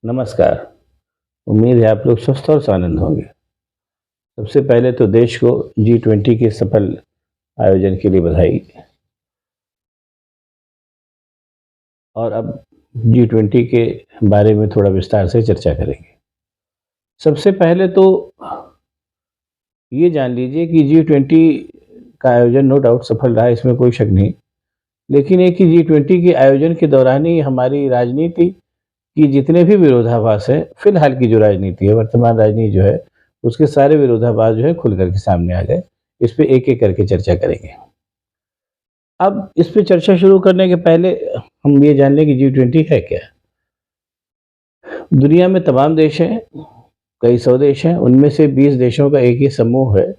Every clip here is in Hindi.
नमस्कार। उम्मीद है आप लोग स्वस्थ और आनंद होंगे। सबसे पहले तो देश को जी20 के सफल आयोजन के लिए बधाई। और अब जी20 के बारे में थोड़ा विस्तार से चर्चा करेंगे। सबसे पहले तो ये जान लीजिए कि जी20 का आयोजन नो डाउट सफल रहा, इसमें कोई शक नहीं। लेकिन एक ही जी20 के आयोजन के दौरान ही हमारी राजनीति कि जितने भी विरोधाभास हैं, फिलहाल की जो राजनीति है, वर्तमान राजनीति जो है, उसके सारे विरोधाभास जो है खुल कर के सामने आ गए। इस पे एक-एक करके चर्चा करेंगे। अब इस पे चर्चा शुरू करने के पहले हम ये जान लें कि जी20 है क्या? दुनिया में तमाम देश हैं, कई सौ देश हैं, उनमें से 20 देशों का एक ही समूह है,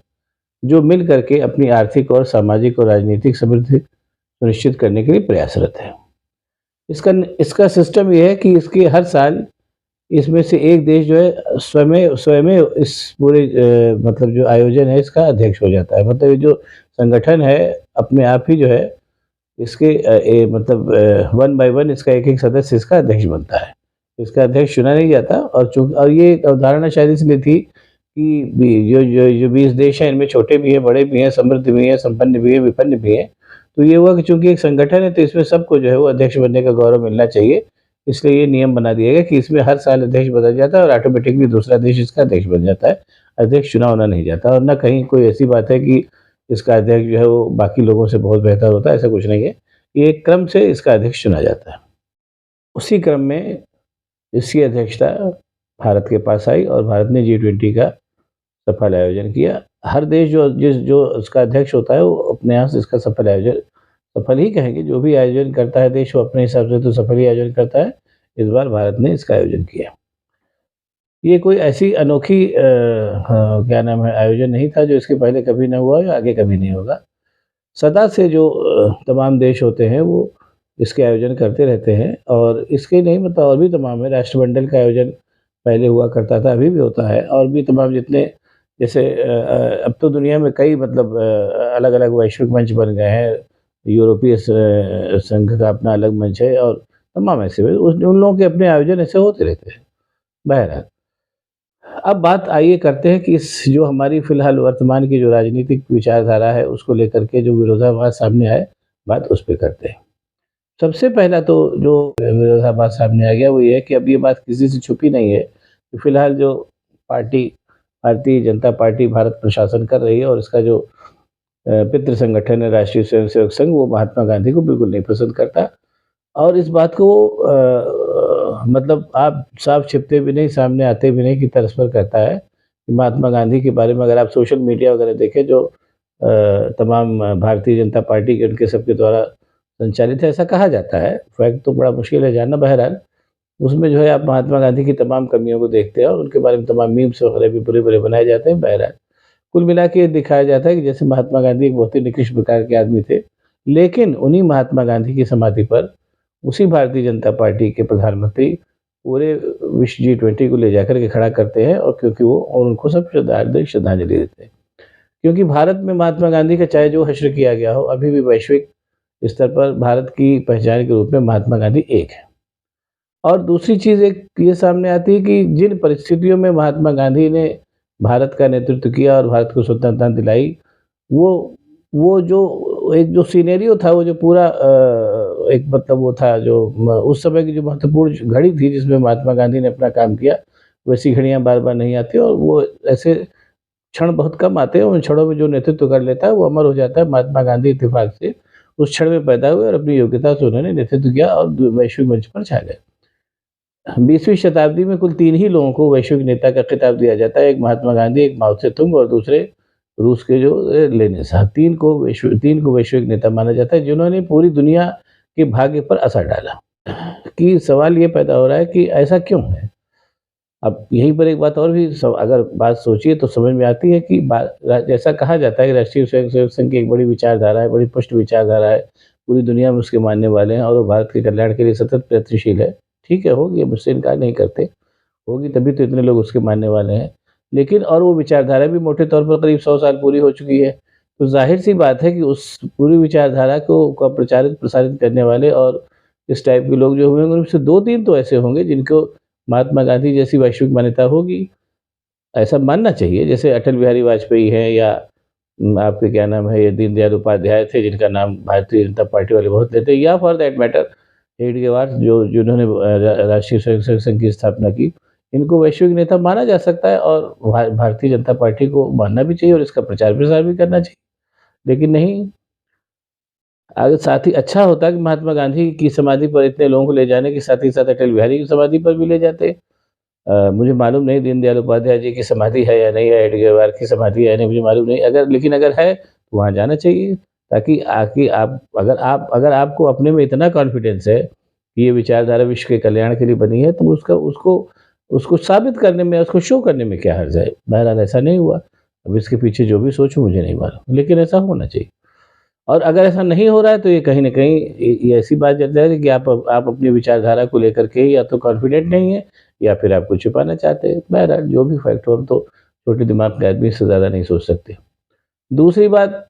जो मिल कर के अपनी आर्थिक और सामाजिक और राजनीतिक समृद्धि सुनिश्चित करने के लिए प्रयासरत है। इसका इसका सिस्टम ये है कि इसके हर साल इसमें से एक देश जो है स्वयं स्वयं इस पूरे मतलब जो आयोजन है इसका अध्यक्ष हो जाता है। मतलब ये जो संगठन है अपने आप ही जो है इसके मतलब 1 बाय 1 इसका एक-एक सदस्य इसका अध्यक्ष बनता है। इसका अध्यक्ष चुना नहीं जाता और ये एक अवधारणा शायद इसलिए थी कि जो 20 देश हैं इनमें छोटे भी हैं, बड़े भी हैं, समृद्ध भी हैं, संपन्न भी हैं, विपन्न भी हैं। तो ये हुआ कि चूँकि एक संगठन है तो इसमें सबको जो है वो अध्यक्ष बनने का गौरव मिलना चाहिए। इसलिए ये नियम बना दिया गया कि इसमें हर साल अध्यक्ष बदल जाता है और ऑटोमेटिकली दूसरा देश इसका अध्यक्ष बन जाता है। अध्यक्ष चुना-वुना नहीं जाता और ना कहीं कोई ऐसी बात है कि इसका अध्यक्ष जो है वो बाकी लोगों से बहुत बेहतर होता है, ऐसा कुछ नहीं है। ये एक क्रम से इसका अध्यक्ष चुना जाता है। उसी क्रम में इसकी अध्यक्षता भारत के पास आई और भारत ने जी20 का सफल आयोजन किया। हर देश जो उसका अध्यक्ष होता है वो अपने यहाँ से इसका सफल आयोजन सफल ही कहेंगे, जो भी आयोजन करता है देश वो अपने हिसाब से तो सफल ही आयोजन करता है। इस बार भारत ने इसका आयोजन किया। ये कोई ऐसी अनोखी क्या नाम है आयोजन नहीं था जो इसके पहले कभी ना हुआ या आगे कभी नहीं होगा। सदा से जो तमाम देश होते हैं वो इसके आयोजन करते रहते हैं और इसके नहीं मतलब और भी तमाम है। राष्ट्रमंडल का आयोजन पहले हुआ करता था, अभी भी होता है और भी तमाम जितने जैसे अब तो दुनिया में कई मतलब अलग-अलग वैश्विक मंच बन गए हैं। यूरोपीय संघ का अपना अलग मंच है और तमाम ऐसे उन लोगों के अपने आयोजन ऐसे होते रहते हैं। बहरहाल, अब बात आइए करते हैं कि इस जो हमारी फ़िलहाल वर्तमान की जो राजनीतिक विचारधारा है, उसको लेकर के जो विरोधाभास सामने आए, बात उस पे करते हैं। सबसे पहला तो जो विरोधाभास सामने आ गया, वो ये है कि अब ये बात किसी से छुपी नहीं है कि फ़िलहाल जो पार्टी भारतीय जनता पार्टी भारत प्रशासन कर रही है और इसका जो पितृ संगठन है राष्ट्रीय स्वयंसेवक संघ, वो महात्मा गांधी को बिल्कुल नहीं पसंद करता और इस बात को मतलब आप साफ छिपते भी नहीं, सामने आते भी नहीं कि परस्पर कहता है कि महात्मा गांधी के बारे में अगर आप सोशल मीडिया वगैरह देखें जो तमाम भारतीय जनता पार्टी के उनके सबके द्वारा संचालित है, ऐसा कहा जाता है। फैक्ट तो बड़ा मुश्किल है जानना, बहरहाल उसमें जो है आप महात्मा गांधी की तमाम कमियों को देखते हैं और उनके बारे में तमाम मीम्स वगैरह भी बुरे-बुरे बनाए जाते हैं, बहरहाल। कुल मिला के ये दिखाया जाता है कि जैसे महात्मा गांधी एक बहुत ही निकृष्ट प्रकार के आदमी थे, लेकिन उन्हीं महात्मा गांधी की समाधि पर उसी भारतीय जनता पार्टी के प्रधानमंत्री पूरे विश्व जी20 को ले जाकर के खड़ा करते हैं और क्योंकि वो और उनको सब श्रद्धांजलि देते हैं। क्योंकि भारत में महात्मा गांधी का चाहे जो हश्र किया गया हो, अभी भी वैश्विक स्तर पर भारत की पहचान के रूप में महात्मा गांधी एक है। और दूसरी चीज़ एक ये सामने आती है कि जिन परिस्थितियों में महात्मा गांधी ने भारत का नेतृत्व किया और भारत को स्वतंत्रता दिलाई, वो जो एक जो सिनेरियो था, वो जो पूरा एक मतलब वो था जो उस समय की जो महत्वपूर्ण घड़ी थी जिसमें महात्मा गांधी ने अपना काम किया, वैसी घड़ियाँ बार-बार नहीं आती और वो ऐसे क्षण बहुत कम आते हैं। उन क्षणों में जो नेतृत्व कर लेता है वो अमर हो जाता है। महात्मा गांधी इत्तेफाक से उस क्षण में पैदा हुए और अपनी योग्यता से उन्होंने नेतृत्व किया और वैश्विक मंच पर छा गए। 20वीं शताब्दी में कुल 3 ही लोगों को वैश्विक नेता का खिताब दिया जाता है। एक महात्मा गांधी, एक माओ तसे-तुंग और दूसरे रूस के जो लेनिन साहब। 3 को वैश्विक नेता माना जाता है जिन्होंने पूरी दुनिया के भाग्य पर असर डाला। कि सवाल ये पैदा हो रहा है कि ऐसा क्यों है? अब यहीं पर एक बात और भी अगर बात सोचिए तो समझ में आती है कि जैसा कहा जाता है कि राष्ट्रीय स्वयंसेवक संघ की एक बड़ी विचारधारा है, बड़ी पुष्ट विचारधारा है, पूरी दुनिया में उसके मानने वाले हैं और वो भारत के कल्याण के लिए सतत प्रयत्नशील है। ठीक है, होगी, हम उससे इनकार नहीं करते, होगी तभी तो इतने लोग उसके मानने वाले हैं। लेकिन और वो विचारधारा भी मोटे तौर पर करीब 100 साल पूरी हो चुकी है। तो ज़ाहिर-सी बात है कि उस पूरी विचारधारा को प्रचारित-प्रसारित करने वाले और इस टाइप के लोग जो होंगे उनमें से 2-3 तो ऐसे होंगे जिनको महात्मा गांधी जैसी वैश्विक मान्यता होगी, ऐसा मानना चाहिए। जैसे अटल बिहारी वाजपेयी हैं या आपके क्या नाम है, ये दीनदयाल उपाध्याय थे जिनका नाम भारतीय जनता पार्टी वाले बहुत लेते हैं, या फॉर दैट मैटर हेडगेवार जो जिन्होंने राष्ट्रीय स्वयंसेवक संघ की स्थापना की, इनको वैश्विक नेता माना जा सकता है और भारतीय जनता पार्टी को मानना भी चाहिए और इसका प्रचार प्रसार भी करना चाहिए। लेकिन नहीं, अगर साथ ही अच्छा होता कि महात्मा गांधी की समाधि पर इतने लोगों को ले जाने के साथ ही साथ अटल बिहारी की समाधि पर भी ले जाते। मुझे मालूम नहीं दीनदयाल उपाध्याय जी की समाधि है या नहीं है, हेडगेवार की समाधि है या नहीं, मुझे मालूम नहीं। लेकिन अगर है तो वहाँ जाना चाहिए, ताकि आके अगर आपको अपने में इतना कॉन्फिडेंस है कि ये विचारधारा विश्व के कल्याण के लिए बनी है, तो उसका उसको उसको साबित करने में, उसको शो करने में क्या हर्ज है। बहरहाल ऐसा नहीं हुआ। अब इसके पीछे जो भी सोच मुझे नहीं मालूम, लेकिन ऐसा होना चाहिए। और अगर ऐसा नहीं हो रहा है तो ये कहीं न कहीं ये ऐसी बात जताती है कि आप अपनी विचारधारा को लेकर के या तो कॉन्फिडेंट नहीं हैं या फिर आप कुछ छुपाना चाहते हैं। बहरहाल जो भी फैक्ट हो, हम तो छोटे दिमाग के आदमी इससे ज़्यादा नहीं सोच सकते। दूसरी बात,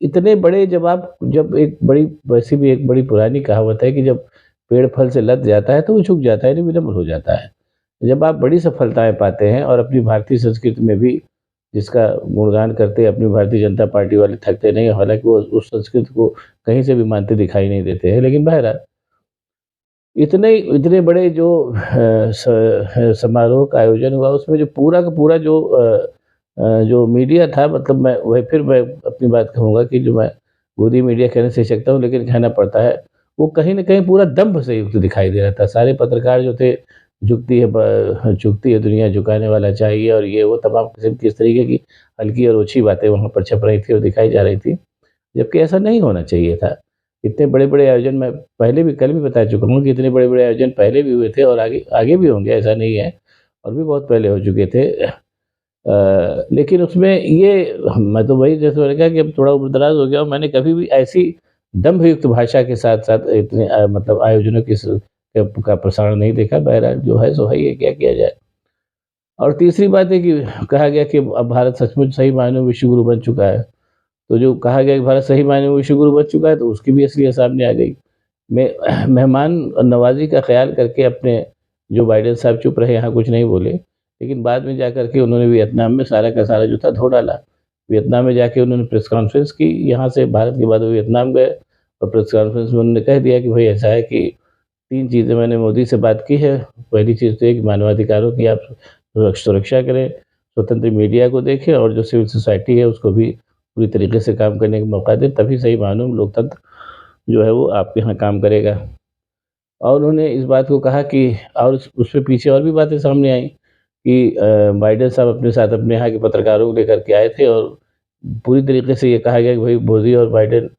इतने बड़े जब एक बड़ी, वैसे भी एक बड़ी पुरानी कहावत है कि जब पेड़ फल से लद जाता है तो वो झुक जाता है, यानी विनम्र हो जाता है। जब आप बड़ी सफलताएँ पाते हैं और अपनी भारतीय संस्कृति में भी जिसका गुणगान करते अपनी भारतीय जनता पार्टी वाले थकते नहीं, हालाँकि वो उस संस्कृति को कहीं से भी मानते दिखाई नहीं देते हैं। लेकिन बहरहाल इतने इतने बड़े जो समारोह का आयोजन हुआ, उसमें जो पूरा का पूरा जो मीडिया था, मतलब मैं अपनी बात कहूँगा कि जो मैं गोदी मीडिया कहने से सकता हूँ, लेकिन कहना पड़ता है, वो कहीं न कहीं पूरा दंभ से युक्त दिखाई दे रहा था। सारे पत्रकार जो थे, झुकती है दुनिया, झुकाने वाला चाहिए और ये वो तमाम किस्म की इस तरीके की हल्की और ओछी बातें वहाँ पर छप रही थी और दिखाई जा रही थी, जबकि ऐसा नहीं होना चाहिए था। इतने बड़े-बड़े आयोजन मैं पहले भी, कल भी बता चुका हूँ कि इतने बड़े-बड़े आयोजन पहले भी हुए थे और आगे आगे भी होंगे, ऐसा नहीं है, और भी बहुत पहले हो चुके थे। लेकिन उसमें ये, मैं तो वही, जैसे मैंने कहा कि अब थोड़ा उम्रदराज हो गया हूँ, मैंने कभी भी ऐसी दंभयुक्त भाषा के साथ-साथ इतने मतलब आयोजनों की का प्रसारण नहीं देखा। बहरहाल जो है सो है ही है, क्या किया जाए। और तीसरी बात है कि कहा गया कि अब भारत सचमुच सही मायनों में विश्व गुरु बन चुका है। तो जो कहा गया कि भारत सही मायने में विश्व गुरु बन चुका है, तो उसकी भी असलियत सामने आ गई। मेहमान नवाज़ी का ख़्याल करके अपने जो बाइडेन साहब चुप रहे, यहाँ कुछ नहीं बोले, लेकिन बाद में जाकर के उन्होंने वियतनाम में सारा का सारा जो था धो डाला। वियतनाम में जाके उन्होंने प्रेस कॉन्फ्रेंस की, यहाँ से भारत के बाद वो वियतनाम गए और प्रेस कॉन्फ्रेंस में उन्होंने कह दिया कि भई ऐसा है कि 3 चीज़ें मैंने मोदी से बात की है। पहली चीज़ तो ये कि मानवाधिकारों की आप सुरक्षा करें, स्वतंत्र मीडिया को देखें और जो सिविल सोसाइटी है उसको भी पूरी तरीके से काम करने का मौका दें, तभी सही मायनों में लोकतंत्र जो है वो आपके यहाँ काम करेगा। और उन्होंने इस बात को कहा कि, और उसपे पीछे और भी बातें सामने आई कि बाइडेन साहब अपने साथ अपने यहाँ के पत्रकारों को लेकर के आए थे और पूरी तरीके से ये कहा गया कि भई मोदी और बाइडेन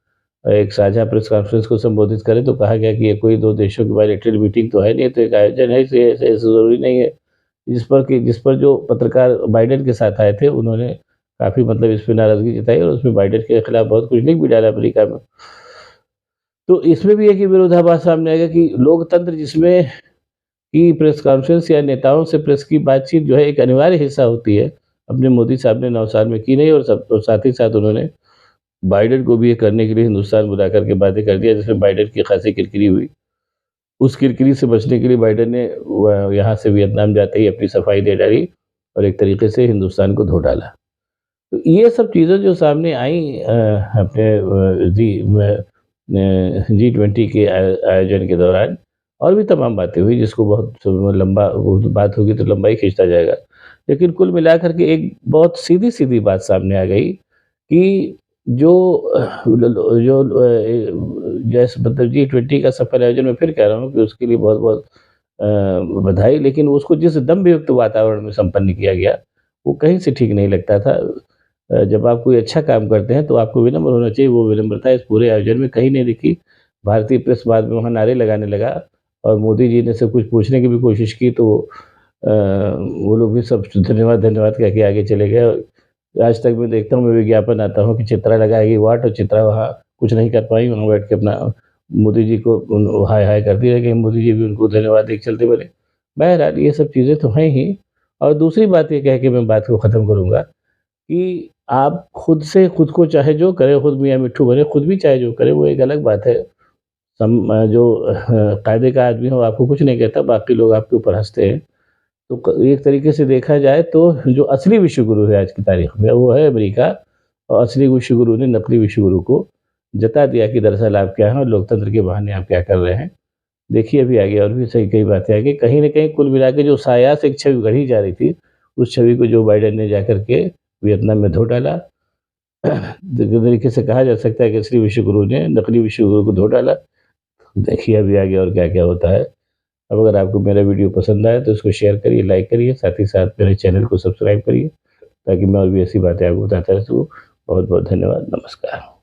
एक साझा प्रेस कॉन्फ्रेंस को संबोधित करें, तो कहा गया कि ये कोई 2 देशों की बायलैटरल मीटिंग तो है नहीं, ये तो एक आयोजन है, इसे ऐसे ज़रूरी नहीं है। जिस पर जो पत्रकार बाइडेन के साथ आए थे, उन्होंने काफ़ी मतलब इस पे नाराज़गी जताई और उसमें बाइडेन के खिलाफ बहुत कुछ लिख भी डाला अमेरिका में। तो इसमें भी एक ही विरोधाभास सामने आएगा कि लोकतंत्र जिसमें कि प्रेस कॉन्फ्रेंस या नेताओं से प्रेस की बातचीत जो है एक अनिवार्य हिस्सा होती है, अपने मोदी साहब ने 9 साल में की नहीं, और साथ ही साथ उन्होंने बाइडेन को भी ये करने के लिए हिंदुस्तान बुला कर के बातें कर दिया, जिसमें बाइडेन की खासी किरकिरी हुई। उस किरकिरी से बचने के लिए बाइडेन ने यहाँ से वियतनाम जाते ही अपनी सफाई दे डाली और एक तरीके से हिंदुस्तान को धो डाला। तो ये सब चीज़ें जो सामने आई अपने G20 के आयोजन के दौरान, और भी तमाम बातें हुई जिसको बहुत लंबा, वो बात होगी तो लंबा ही खींचता जाएगा। लेकिन कुल मिलाकर के एक बहुत सीधी-सीधी बात सामने आ गई कि जो जैसे मतलब G20 का सफल आयोजन, मैं फिर कह रहा हूँ कि उसके लिए बहुत-बहुत बधाई, लेकिन उसको जिस दंभयुक्त वातावरण में संपन्न किया गया, वो कहीं से ठीक नहीं लगता था। जब आप कोई अच्छा काम करते हैं तो आपको विनम्र होना चाहिए, वो विनम्रता इस पूरे आयोजन में कहीं नहीं दिखी। भारतीय प्रेस बाद में वहाँ नारे लगाने लगा और मोदी जी ने सब कुछ पूछने की भी कोशिश की, तो वो लोग भी सब धन्यवाद, धन्यवाद कह के आगे चले गए। आज तक मैं देखता हूँ, मैं विज्ञापन आता हूँ कि चित्रा लगाएगी वाट, और चित्रा वहाँ कुछ नहीं कर पाई, वहाँ बैठ के अपना मोदी जी को हाय हाय करती रह गई, मोदी जी भी उनको धन्यवाद देके चलते बने। बहरहाल ये सब चीज़ें तो हैं ही। और दूसरी बात ये कह के मैं बात को ख़त्म करूँगा कि आप खुद से खुद को चाहे जो करें, खुद मियाँ मिट्ठू बने, खुद भी चाहे जो करें, वो एक अलग बात है। जो कायदे का आदमी हो आपको कुछ नहीं कहता, बाकी लोग आपके ऊपर हँसते हैं। तो एक तरीके से देखा जाए तो जो असली विश्व गुरु है आज की तारीख में वो है अमेरिका, और असली विश्व गुरु ने नकली विश्व गुरु को जता दिया कि दरअसल आप क्या हैं और लोकतंत्र के बहाने आप क्या कर रहे हैं। देखिए अभी आगे और भी सही कई बातें आगे, कहीं न कहीं कुल मिला के जो साया से एक छवि गढ़ी जा रही थी, उस छवि को जो बाइडेन ने जाकर के वियतनाम में धो डाला। एक तरीके से कहा जा सकता है कि असली विश्व गुरु ने नकली विश्व गुरु को धो डाला। देखिए अभी आगे और क्या-क्या होता है। अब अगर आपको मेरा वीडियो पसंद आया तो इसको शेयर करिए, लाइक करिए, साथ ही साथ मेरे चैनल को सब्सक्राइब करिए, ताकि मैं और भी ऐसी बातें आपको बताता रहूँ। बहुत-बहुत धन्यवाद। नमस्कार।